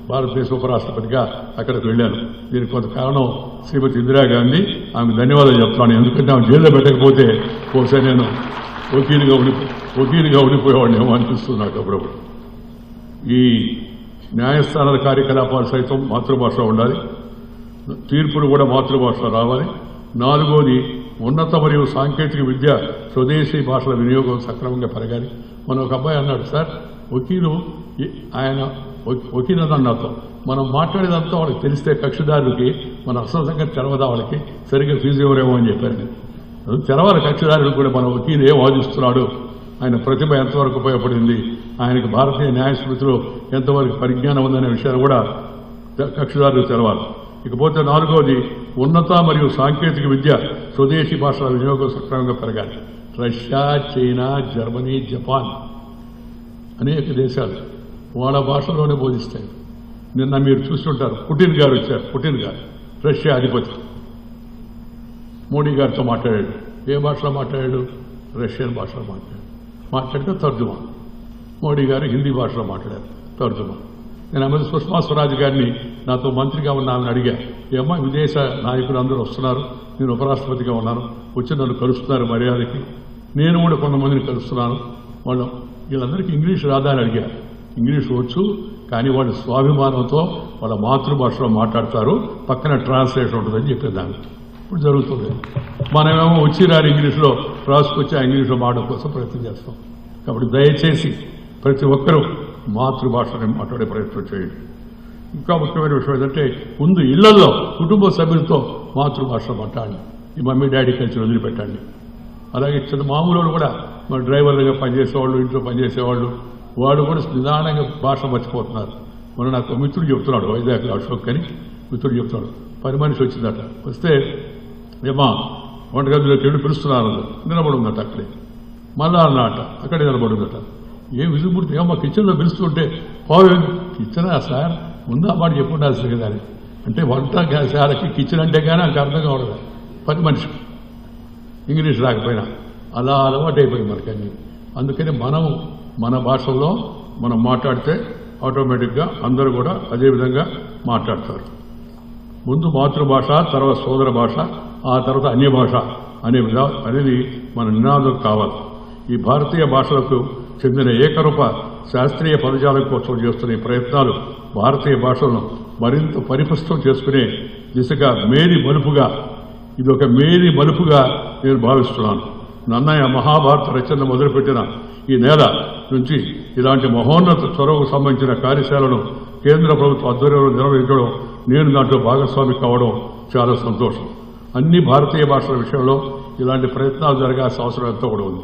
భారతదేశ ఉపరాష్ట్రపతిగా అక్కడికి వెళ్ళాను. దీనికి కొంత కారణం శ్రీమతి ఇందిరాగాంధీ. ఆమె ధన్యవాదాలు చెప్తాను. ఎందుకంటే ఆమె జైల్లో పెట్టకపోతే బహుశా నేను వకీలుగా ఉండిపోయేవాడినేమో అనిపిస్తుంది నాకు అప్పుడప్పుడు. ఈ న్యాయస్థానాల కార్యకలాపాలు సైతం మాతృభాషలో ఉండాలి. తీర్పులు కూడా మాతృభాషలో రావాలి. 4వది ఉన్నత మరియు సాంకేతిక విద్య, స్వదేశీ భాషల వినియోగం సక్రమంగా పెరగాలి. మన ఒక అబ్బాయి అన్నాడు, సార్ వకీలు ఆయన వకీలని నాతో మనం మాట్లాడేదంతా వాళ్ళకి తెలిస్తే కక్షిదారులకి మన అసలు సంగతి తెలవదా, వాళ్ళకి సరిగ్గా ఫీజు ఎవరేమో అని చెప్పారు. తెలవాలి కక్షిదారులకు కూడా మన వకీలు ఏ వాదిస్తున్నాడు, ఆయన ప్రతిభ ఎంతవరకు ఉపయోగపడింది, ఆయనకు భారతీయ న్యాయ స్మృతిలో ఎంతవరకు పరిజ్ఞానం ఉందనే విషయాలు కూడా కక్షిదారులకు తెలవాలి. ఇకపోతే 4వది ఉన్నత మరియు సాంకేతిక విద్య, స్వదేశీ భాషల వినియోగం సక్రమంగా పెరగాలి. రష్యా, చైనా, జర్మనీ, జపాన్ అనేక దేశాలు వాళ్ళ భాషలోనే బోధిస్తాయి. నిన్న మీరు చూస్తుంటారు, పుటిన్ గారు వచ్చారు. పుటిన్ గారు రష్యా అధిపతి మోడీ గారితో మాట్లాడాడు. ఏ భాషలో మాట్లాడాడు? రష్యన్ భాషలో మాట్లాడితే తర్జుమా. మోడీ గారు హిందీ భాషలో మాట్లాడారు, తర్జుమా. నేను ఆమె సుష్మా స్వరాజ్ గారిని నాతో మంత్రిగా ఉన్న ఆమెను అడిగా, ఏమో విదేశ నాయకులు అందరూ వస్తున్నారు, నేను ఉపరాష్ట్రపతిగా ఉన్నాను, వచ్చి నన్ను కలుస్తున్నారు మర్యాదకి, నేను కూడా కొంతమందిని కలుస్తున్నాను, వాళ్ళు వీళ్ళందరికీ ఇంగ్లీష్ రాదా అని అడిగా. ఇంగ్లీష్ వచ్చు, కానీ వాళ్ళు స్వాభిమానంతో వాళ్ళ మాతృభాషలో మాట్లాడతారు, పక్కన ట్రాన్స్లేషన్ ఉంటుందని చెప్పేదాన్ని. ఇప్పుడు జరుగుతుంది. మనమేమో వచ్చి రాని ఇంగ్లీష్లో రాసుకొచ్చి ఆ ఇంగ్లీష్లో మాటల కోసం ప్రయత్నం చేస్తాం. కాబట్టి దయచేసి ప్రతి ఒక్కరూ మాతృభాషని మాట్లాడే ప్రయత్నం చేయండి. ఇంకా ముఖ్యమైన విషయం ఏంటంటే, ముందు ఇళ్లలో కుటుంబ సభ్యులతో మాతృభాషలో మాట్లాడండి. ఈ మమ్మీ డాడీ కల్చర్ వదిలిపెట్టండి. అలాగే చిన్న మామూలు కూడా మన డ్రైవర్లుగా పనిచేసేవాళ్ళు, ఇంట్లో పనిచేసేవాళ్ళు, వాళ్ళు కూడా నిదానంగా భాష మర్చిపోతున్నారు. మొన్న నాకు మిత్రుడు చెప్తున్నాడు, వైజాగ్ అశోక్ అని మిత్రుడు చెప్తున్నాడు, పని మనిషి వచ్చిందట. వస్తే ఏమా వంటగదిలోకి వెళ్ళి పిలుస్తున్నారు, నిలబడి ఉందట అక్కడే. మళ్ళా అన్నట అక్కడే నిలబడుదట. ఏ విసుగుబుడితే ఏమో కిచెన్లో పిలుస్తుంటే పోవే కిచెనా సార్ ముందు ఆ మాట చెప్పి ఉండాల్సింది కదా అని. అంటే వంట శాలకి కిచెన్ అంటే కానీ నాకు అర్థం కావడదు పని మనిషి ఇంగ్లీష్ రాకపోయినా అలా అలవాటు అయిపోయింది మనకన్నీ. అందుకని మనం మన భాషల్లో మనం మాట్లాడితే ఆటోమేటిక్గా అందరూ కూడా అదే విధంగా మాట్లాడతారు. ముందు మాతృభాష, తర్వాత సోదర భాష, ఆ తర్వాత అన్య భాష అనేది మన నినాదం కావాలి. ఈ భారతీయ భాషలకు చెందిన ఏకరూప శాస్త్రీయ పదజాలం కోసం చేస్తున్న ఈ ప్రయత్నాలు భారతీయ భాషలను మరింత పరిపుష్టం చేసుకునే దిశగా ఇది ఒక మేరీ మలుపుగా నేను భావిస్తున్నాను. నన్నయ్య మహాభారత రచన మొదలుపెట్టిన ఈ నేల నుంచి ఇలాంటి మహోన్నత చొరవకు సంబంధించిన కార్యశాలను కేంద్ర ప్రభుత్వ ఆధ్వర్యంలో నిర్వహించడం, నేను దాంట్లో భాగస్వామి కావడం చాలా సంతోషం. అన్ని భారతీయ భాషల విషయంలో ఇలాంటి ప్రయత్నాలు జరగాల్సిన అవసరం ఎంతో కూడా ఉంది.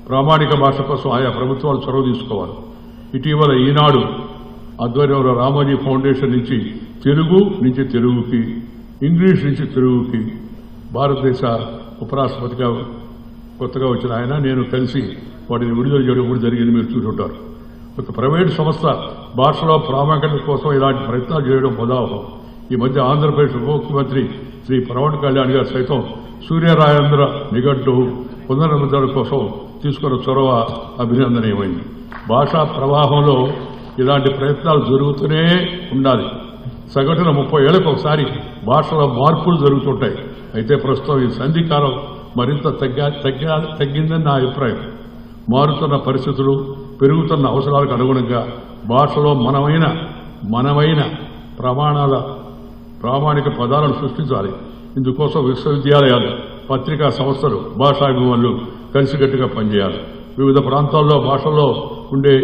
ప్రామాణిక భాష కోసం ఆయా ప్రభుత్వాలు చొరవ తీసుకోవాలి. ఇటీవల ఈనాడు ఆధ్వర్యంలో రామోజీ ఫౌండేషన్ నుంచి తెలుగు నుంచి తెలుగుకి, ఇంగ్లీష్ నుంచి తెలుగుకి భారతదేశ ఉపరాష్ట్రపతిగా కొత్తగా వచ్చిన ఆయన నేను కలిసి వాటిని విడుదల చేయడం కూడా జరిగింది. మీరు చూసుంటారు. ఒక ప్రైవేటు సంస్థ భాషలో ప్రాముఖ్యత కోసం ఇలాంటి ప్రయత్నాలు చేయడం మొదలవడం. ఈ మధ్య ఆంధ్రప్రదేశ్ ఉప ముఖ్యమంత్రి శ్రీ పవన్ కళ్యాణ్ గారు సైతం సూర్యరాయేంద్ర నిఘంటు పునర్నిర్మించడం కోసం తీసుకున్న చొరవ అభినందనీయమైంది. భాషా ప్రవాహంలో ఇలాంటి ప్రయత్నాలు జరుగుతూనే ఉండాలి. సగటున 30 ఏళ్లకు ఒకసారి భాషలో మార్పులు జరుగుతుంటాయి. అయితే ప్రస్తుతం ఈ సంధికాలం మరింత తగ్గిందని నా అభిప్రాయం. మారుతున్న పరిస్థితులు, పెరుగుతున్న అవసరాలకు అనుగుణంగా భాషలో మనమైన ప్రామాణిక పదాలను సృష్టించాలి. ఇందుకోసం విశ్వవిద్యాలయాలు, పత్రికా సంస్థలు, భాషాభిమానులు కలిసికట్టుగా పనిచేయాలి. వివిధ ప్రాంతాల్లో భాషల్లో ఉండే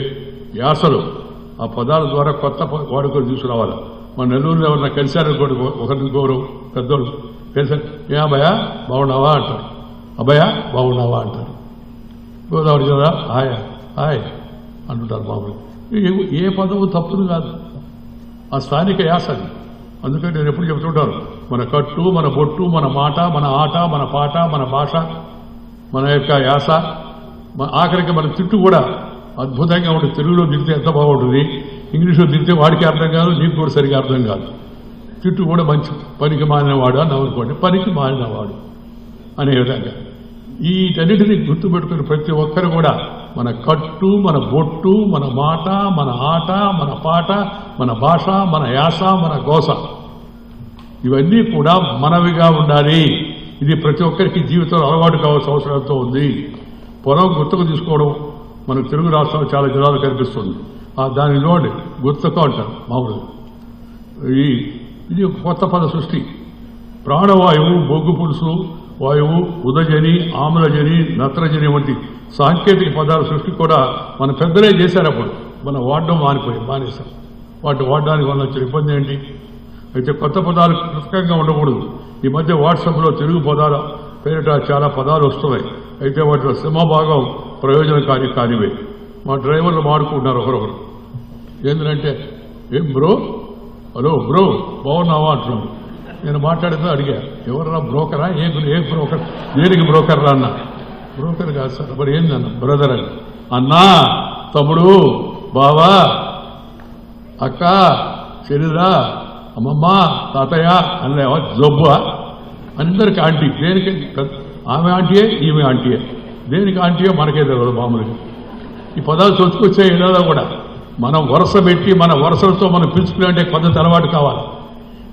యాసలు, ఆ పదాల ద్వారా కొత్త వాడుకలు తీసుకురావాలి. మన నెల్లూరులో ఎవరన్నా కలిశారనుకోండి, ఒకరికొకరు పెద్దోళ్ళు కలిసారు, ఏ అబ్బాయా బాగున్నావా అంటారు, అబ్బాయా బాగున్నావా అంటారు. గోదావరి జిల్లా హాయ్ హాయ్ అంటుంటారు మామూలు. ఏ పదవు తప్పుదు కాదు, ఆ స్థానిక యాస అది. అందుకని నేను ఎప్పుడు చెబుతుంటాను, మన కట్టు, మన బొట్టు, మన మాట, మన ఆట, మన పాట, మన భాష, మన యొక్క యాస, ఆఖరికి మన తిట్టు కూడా అద్భుతంగా ఉంటుంది. తెలుగులో దిగితే ఎంత బాగుంటుంది, ఇంగ్లీష్లో దిగితే వాడికి అర్థం కాదు, నీకు కూడా సరిగా అర్థం కాదు. తిట్టు కూడా మంచి పనికి మారినవాడు అని అనుకోండి, పనికి మారినవాడు అనే విధంగా వీటన్నిటినీ గుర్తుపెట్టుకుని ప్రతి ఒక్కరు కూడా మన కట్టు, మన బొట్టు, మన మాట, మన ఆట, మన పాట, మన భాష, మన యాస, మన గోస ఇవన్నీ కూడా మనవిగా ఉండాలి. ఇది ప్రతి ఒక్కరికి జీవితంలో అలవాటు కావాల్సిన అవసరంతో ఉంది. పొలం గుర్తుకు తీసుకోవడం మనకు తెలుగు రాష్ట్రాలు చాలా జిల్లాలు కనిపిస్తుంది. దానిలో గుర్తుకు అంటారు మామూలుగా. ఇది కొత్త పద సృష్టి. ప్రాణవాయువు, బొగ్గు పులుసు వాయువు, ఉదజని, ఆమ్లజని, నత్రజని వంటి సాంకేతిక పదాల సృష్టి కూడా మన పెద్దలే చేశారు. అప్పుడు మనం వాడడం మానేశాం. వాటి వాడడానికి వల్ల వచ్చిన ఇబ్బంది ఏంటి? అయితే కొత్త పదాలు కృతకంగా ఉండకూడదు. ఈ మధ్య వాట్సాప్లో తెలుగు పదాల పేరిట చాలా పదాలు వస్తున్నాయి. అయితే వాటిలో సింహభాగం ప్రయోజనకారి కానివే. మా డ్రైవర్లు మాడుకుంటున్నారు ఒకరొకరు. ఏంటంటే ఏం బ్రో, హలో బ్రో బాగున్నావా అంటున్నాను. నేను మాట్లాడితే అడిగా, ఎవరన్నా బ్రోకరా? ఏ బ్రోకర్? దేనికి బ్రోకర్ రా అన్న? బ్రోకర్ కాదు సార్. మరి ఏందన్న? బ్రదర్ అని. అన్నా, తమ్ముడు, బావా, అక్క, చెల్లిరా, అమ్మమ్మ, తాతయ్య అన్న జబ్బా అందరికి ఆంటీ. దేనికి? ఆమె ఆంటీయే, ఈమె ఆంటీయే. దేనికి ఆంటీయో మనకే తెలియదు మామూలుగా. ఈ పదాలు చొచ్చుకొచ్చే ఏదో కూడా మనం వరుస పెట్టి మన వరుసలతో మనం పిలుచుకునే పద్ధతి అలవాటు కావాలి.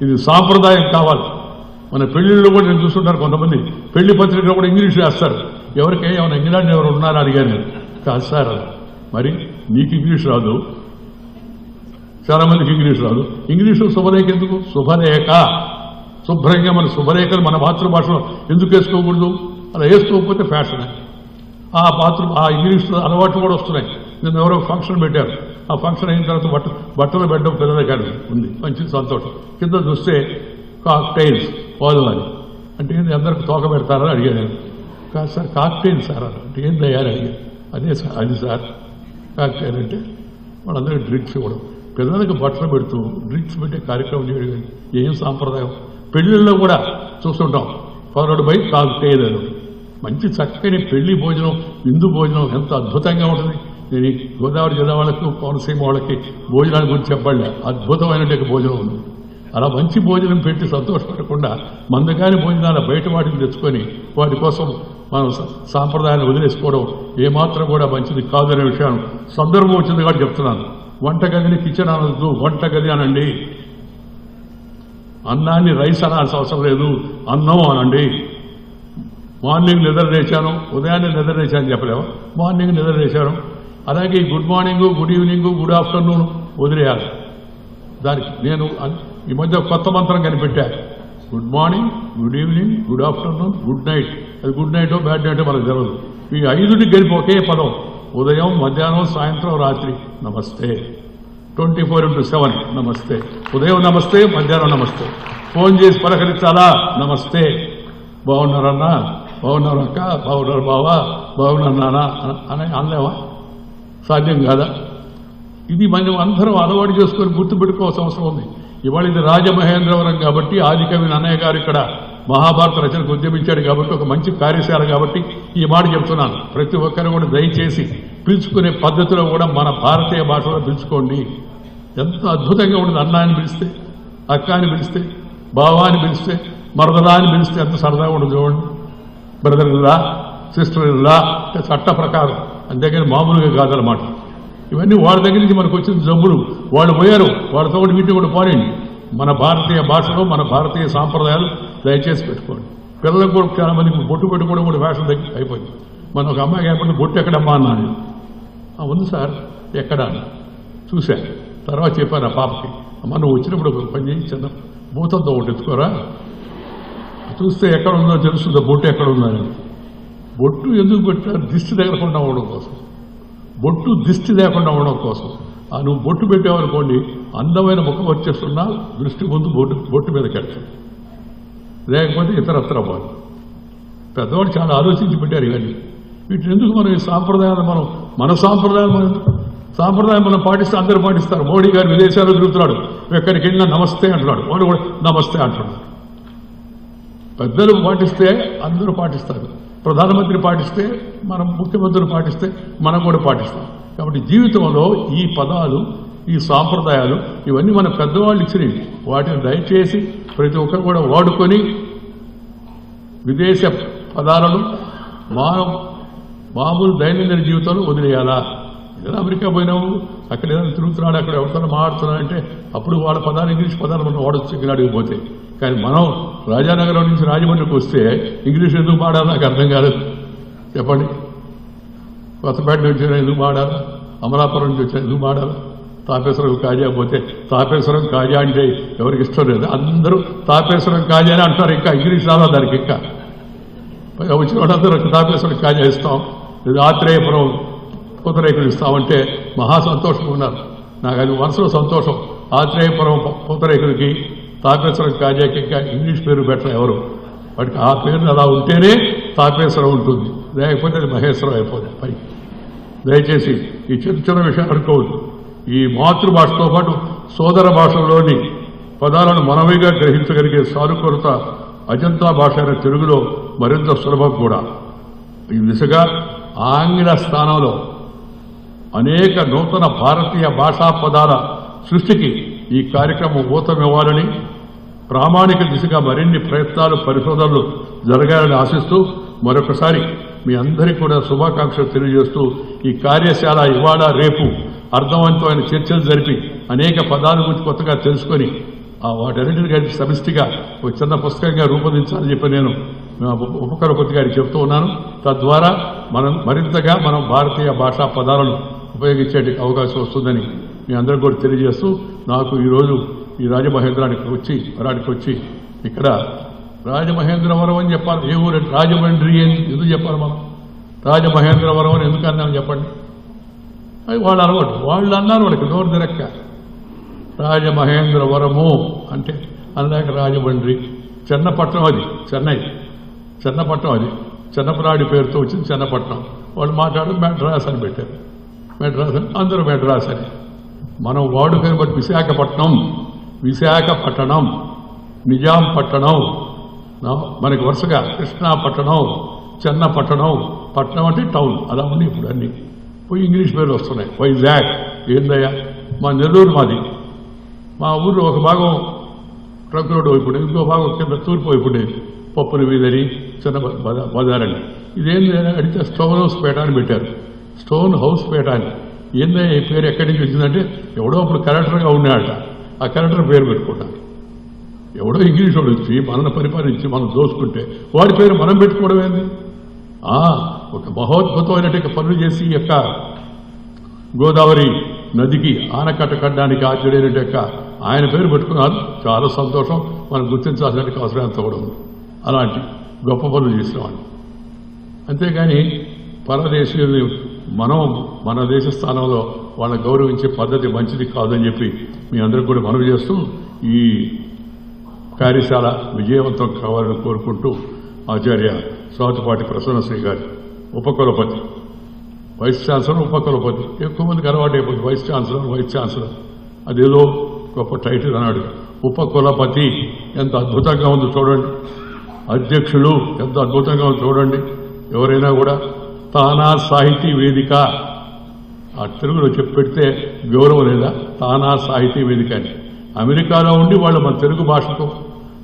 ఇది సాంప్రదాయం కావాలి. మన పెళ్లిళ్ళు కూడా నేను చూస్తుంటాను, కొంతమంది పెళ్లి పత్రికలు కూడా ఇంగ్లీష్ వేస్తారు. ఎవరికి ఏమైనా ఇంగ్లాండ్ ఎవరు ఉన్నారా అడిగాను నేను. కాదు సార్. మరి నీకు ఇంగ్లీష్ రాదు, చాలా మందికి ఇంగ్లీష్ రాదు. ఇంగ్లీషు శుభరేఖ ఎందుకు? శుభరేఖ. శుభ్రంగా మన శుభరేఖలు మన మాతృభాషలో ఎందుకు వేసుకోకూడదు? అలా వేసుకోకపోతే ఫ్యాషన్. ఆ ఇంగ్లీష్ అలవాట్లు కూడా వస్తున్నాయి. నేను ఎవరో ఫంక్షన్ పెట్టారు. ఆ ఫంక్షన్ అయిన తర్వాత బట్టలు పెట్టడం పిల్లల కానీ ఉంది, మంచి సంతోషం. కింద చూస్తే కాక్టైల్స్ పోదని అంటే ఏంది, అందరికి తోక పెడతారని అడిగాను నేను. కాదు సార్, కాక్టైల్ సార్ అంటే ఏం తయారు అడిగాను. అదే సార్, అది సార్ కాక్టైల్ అంటే వాళ్ళందరికీ డ్రింక్స్ ఇవ్వడం. పిల్లలకి బట్టలు పెడుతూ డ్రింక్స్ పెట్టే కార్యక్రమం చేయడం ఏం సాంప్రదాయం? పెళ్లిళ్ళలో కూడా చూస్తుంటాం, ఫార్వర్డ్ బై కాక్టైల్ అని. మంచి చక్కని పెళ్లి భోజనం, విందు భోజనం ఎంత అద్భుతంగా ఉంటుంది. నేను ఈ గోదావరి జిల్లా వాళ్ళకు, కోనసీమ వాళ్ళకి భోజనాల గురించి చెప్పలే, అద్భుతమైనటువంటి భోజనం ఉంది. అలా మంచి భోజనం పెట్టి సంతోషపడకుండా మందగాని భోజనాల బయట వాటిని తెచ్చుకొని వాటి కోసం మనం సాంప్రదాయాన్ని వదిలేసుకోవడం ఏమాత్రం కూడా మంచిది కాదనే విషయాన్ని సందర్భం వచ్చింది కాబట్టి చెప్తున్నాను. వంటగదిని కిచెన్ అనొద్దు, వంటగది అనండి. అన్నాన్ని రైస్ అనాల్సిన అవసరం లేదు, అన్నం అనండి. మార్నింగ్ నిద్ర లేచాను, ఉదయాన్నే నిద్ర లేచాను చెప్పలేము, మార్నింగ్ నిద్ర లేచాను. అలాగే good morning, good evening, good afternoon వదిలేయాలి. దానికి నేను ఈ మధ్య కొత్త మంత్రం కనిపెట్టాను. Good morning, good evening, good afternoon, good night. అది గుడ్ నైటో బ్యాడ్ నైటో మనకు తెలియదు. ఈ 5టి కలిపి ఒకే పదం. ఉదయం, మధ్యాహ్నం, సాయంత్రం, రాత్రి నమస్తే. 24/7 నమస్తే. ఉదయం నమస్తే, మధ్యాహ్నం నమస్తే. ఫోన్ చేసి పలకరించాలా, నమస్తే. బాగున్నారన్నా, బాగున్నారు అక్క, బాగున్నారు బావా, బాగున్నారు నాన్న అని అనలేవా? సాధ్యం కాదా? ఇది మనం అందరం అలవాటు చేసుకొని గుర్తుపెట్టుకోవాల్సిన అవసరం ఉంది. ఇవాళ ఇది రాజమహేంద్రవరం కాబట్టి ఆదికవి నన్నయ్య గారు ఇక్కడ మహాభారత రచనకు ఉద్యమించాడు కాబట్టి ఒక మంచి కార్యశాల కాబట్టి ఈ మాట చెప్తున్నాను. ప్రతి ఒక్కరు కూడా దయచేసి పిలుచుకునే పద్ధతిలో కూడా మన భారతీయ భాషలో పిలుచుకోండి. ఎంత అద్భుతంగా ఉంటుంది. అన్నాన్ని పిలిస్తే, అక్క అని పిలిస్తే, బావాని పిలిస్తే, మరదలా అని పిలిస్తే ఎంత సరదాగా ఉండదు చూడండి. బ్రదర్ ఇల్లా, సిస్టర్ ఇల్లా అంటే చట్ట ప్రకారం, అంతేగాని మామూలుగా కాదనమాట. ఇవన్నీ వాళ్ళ దగ్గర నుంచి మనకు వచ్చిన జబ్బులు. వాళ్ళు పోయారు, వాళ్ళతో కూడా వీటిని కూడా పోనండి. మన భారతీయ భాషలో మన భారతీయ సాంప్రదాయాలు దయచేసి పెట్టుకోండి. పిల్లలకు కూడా చాలా మందికి బొట్టు పెట్టుకోవడం కూడా ఫ్యాషన్ దగ్గర అయిపోయింది. మన ఒక అమ్మాయి కాకపోతే బొట్టు ఎక్కడమ్మా అన్నాను. ఉంది సార్, ఎక్కడ చూశాను. తర్వాత చెప్పాను ఆ పాపకి, అమ్మ నువ్వు వచ్చినప్పుడు ఒక పని చేయి, చిన్న భూతంతో ఒకటి ఎత్తుకోరా, చూస్తే ఎక్కడ ఉందో తెలుస్తుందో బొట్టు ఎక్కడ ఉందని. బొట్టు ఎందుకు పెట్టారు? దిష్టి తగలకుండా ఉండడం కోసం. బొట్టు దిష్టి లేకుండా ఉండడం కోసం. నువ్వు బొట్టు పెట్టావనుకోండి, అందమైన ముఖం వచ్చేస్తున్నా దృష్టి ముందు బొట్టు మీద కెడతాడు, లేకపోతే ఇతరత్ర పోదు. పెద్దవాళ్ళు చాలా ఆలోచించి పెట్టారు ఇవన్నీ. వీటిని ఎందుకు మనం ఈ సాంప్రదాయాలు మన సాంప్రదాయాలు మనం సాంప్రదాయం మనం పాటిస్తే అందరూ పాటిస్తారు. మోడీ గారు విదేశాల్లో తిరుగుతున్నాడు, ఎక్కడికి వెళ్ళినా నమస్తే అంటున్నాడు, వాళ్ళు కూడా నమస్తే అంటున్నాడు. పెద్దలు పాటిస్తే అందరూ పాటిస్తారు. ప్రధానమంత్రి పాటిస్తే, మనం ముఖ్యమంత్రులు పాటిస్తే మనం కూడా పాటిస్తాం. కాబట్టి జీవితంలో ఈ పదాలు, ఈ సాంప్రదాయాలు ఇవన్నీ మన పెద్దవాళ్ళు ఇచ్చినవి. వాటిని దయచేసి ప్రతి ఒక్కరు కూడా వాడుకొని విదేశ పదాలను మామూలు దైనందిన జీవితంలో వదిలేయాలా? ఏదైనా అమెరికా పోయినావు, అక్కడ ఏదైనా తిరుగుతున్నాడు, అక్కడ ఎవరితో మాట్లాడుతున్నాడు అంటే అప్పుడు వాళ్ళ పదాలు, ఇంగ్లీష్ పదాలు మనం వాడచ్చు ఇక్కడ పోతే. కానీ మనం రాజానగరం నుంచి రాజమండ్రికి వస్తే ఇంగ్లీష్ ఎందుకు మాడాలి నాకు అర్థం కాలేదు. చెప్పండి. కొత్తపేట నుంచి ఎందుకు మాడాలా? అమలాపురం నుంచి వచ్చా ఎందుకు మాడాలా? తాపేశ్వరం కాజా పోతే తాపేశ్వరం కాజా అంటే ఎవరికి ఇష్టం లేదు. అందరూ తాపేశ్వరం కాజా అని అంటారు. ఇంకా ఇంగ్లీష్ రాదా దానికి? ఇంకా వచ్చిన వాళ్ళందరూ తాపేశ్వరం కాజా ఇస్తాం, లేదా ఆత్రేయపురం పూతరేకులు ఇస్తామంటే మహా సంతోషంగా ఉన్నారు. నాకు అది మనసులో సంతోషం. ఆత్రేయపురం పూతరేకులకి, తాపేశ్వరం కాజాకి ఇంకా ఇంగ్లీష్ పేరు పెట్టరు ఎవరు. వాటికి ఆ పేరు అలా ఉంటేనే తాపేశ్వరం ఉంటుంది, లేకపోతే అది మహేశ్వరం అయిపోతుంది పైకి. దయచేసి ఈ చిన్న చిన్న విషయాలు అనుకోవద్దు. ఈ మాతృభాషతో పాటు సోదర భాషలోని పదాలను మనవిగా గ్రహించగలిగే సానుకూలత అజంతా భాష అయిన తెలుగులో మరింత సులభం కూడా. ఈ దిశగా ఆంగ్ల స్థానంలో అనేక నూతన భారతీయ భాషా పదాల సృష్టికి ఈ కార్యక్రమం ఊతమివ్వాలని, ప్రామాణిక దిశగా మరిన్ని ప్రయత్నాలు, పరిశోధనలు జరగాలని ఆశిస్తూ మరొకసారి మీ అందరికీ కూడా శుభాకాంక్షలు తెలియజేస్తూ ఈ కార్యశాల ఇవాళ రేపు అర్థవంతమైన చర్చలు జరిపి అనేక పదాల గురించి కొత్తగా తెలుసుకొని వాటన్నింటిని కలిపి సమిష్టిగా ఒక చిన్న పుస్తకంగా రూపొందించాలని చెప్పి నేను ఉపకులపతి గారికి చెప్తూ ఉన్నాను. తద్వారా మరింతగా మనం భారతీయ భాషా పదాలను ఉపయోగించే అవకాశం వస్తుందని మీ అందరికీ కూడా తెలియజేస్తూ, నాకు ఈరోజు ఈ రాజమహేంద్రానికి వచ్చి ఇక్కడ రాజమహేంద్రవరం అని చెప్పాలి. ఏ ఊరంటే రాజమండ్రి అని ఎందుకు చెప్పాలి మనం? రాజమహేంద్రవరం అని ఎందుకు అన్నాను చెప్పండి? అది వాళ్ళ అలవాటు. వాళ్ళు అన్నారు, వాళ్ళకి నోరు తిరక్క రాజమహేంద్రవరము అంటే అనలేక రాజమండ్రి. చెన్నపట్నం, అది చెన్నపట్నం, అది చెన్నపనాడి పేరుతో వచ్చింది చెన్నపట్నం. వాళ్ళు మాట్లాడు మెడ్రాస్ అని పెట్టారు. మెడ్రాస్ అని అందరూ మెడ్రాస్ అని. మనం వాడుకని బట్టి విశాఖపట్నం, నిజాం పట్టణం, మనకి వరుసగా కృష్ణాపట్టణం, చెన్నపట్టణం, పట్టణం అంటే టౌన్, అలా ఉంది ఇప్పుడు అన్నీ పోయి ఇంగ్లీష్ పేర్లు వస్తున్నాయి. వైజాగ్ ఏందయ్యా, మా నెల్లూరు మాది, మా ఊరు ఒక భాగం ట్రక్ రోడ్డు ఇప్పుడు, ఇంకో భాగం కింద తూర్పు ఇప్పుడు పప్పుల వీధని చిన్న బజారండి. ఇదేంది అడిగితే స్టోన్ హౌస్ పేట అని పెట్టారు. స్టోన్ హౌస్ పేట అని ఏందయ్యా ఈ పేరు ఎక్కడి నుంచి వచ్చిందంటే ఎవడో అప్పుడు కలెక్టర్గా ఉన్నాడట, ఆ కలెక్టర్ పేరు పెట్టుకుంటాను. ఎవడో ఇంగ్లీష్ వాడు వచ్చి మనల్ని పరిపాలించి మనం దోసుకుంటే వాడి పేరు మనం పెట్టుకోవడం ఏంది? ఒక మహోద్భుతమైనటువంటి పనులు చేసి ఈ యొక్క గోదావరి నదికి ఆనకట్ట కట్టడానికి ఆద్యుడైన యొక్క ఆయన పేరు పెట్టుకున్నారు. చాలా సంతోషం, మనం గుర్తించాల్సిన అవసరం ఎంత కూడా ఉంది. అలాంటి గొప్ప పనులు చేసేవాడిని. అంతేగాని పరదేశీయుల్ని మనం మన దేశ స్థానంలో వాళ్ళని గౌరవించే పద్ధతి మంచిది కాదని చెప్పి మీ అందరికీ కూడా మనవి చేస్తూ ఈ కార్యశాల విజయవంతం కావాలని కోరుకుంటూ ఆచార్య సోతపాటి ప్రసన్నశ్రీ గారి ఉపకులపతి, వైస్ ఛాన్సలర్, ఉపకులపతి, ఎక్కువ మందికి అలవాటు అయిపోతుంది వైస్ ఛాన్సలర్, వైస్ ఛాన్సలర్, అదేదో గొప్ప టైటిల్ అన్నాడు. ఉపకులపతి ఎంత అద్భుతంగా ఉందో చూడండి, అధ్యక్షులు ఎంత అద్భుతంగా ఉందో చూడండి. ఎవరైనా కూడా తానా సాహితీ వేదిక ఆ తెలుగులో చెప్పి పెడితే గౌరవం లేదా? తానా సాహితీ వేదిక అని అమెరికాలో ఉండి వాళ్ళు మన తెలుగు భాషకు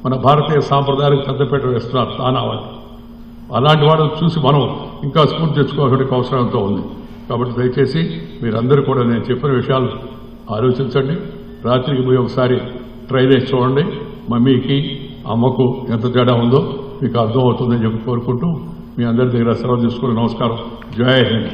మన భారతీయ సాంప్రదాయాలకు పెద్దపీట వేస్తున్నారు తానా వాళ్ళు. అలాంటి వాళ్ళని చూసి మనం ఇంకా స్ఫూర్తి తెచ్చుకోవాల్సిన అవసరంతో ఉంది. కాబట్టి దయచేసి మీరందరూ కూడా నేను చెప్పిన విషయాలు ఆలోచించండి. రాత్రికి పోయి ఒకసారి ట్రైల్ వేసి చూడండి. మమ్మీకి అమ్మకు ఎంత తేడా ఉందో మీకు అర్థమవుతుందని చెప్పి కోరుకుంటూ మీ అందరి దగ్గర సెలవు తీసుకుని నమస్కారం. జై హింద్.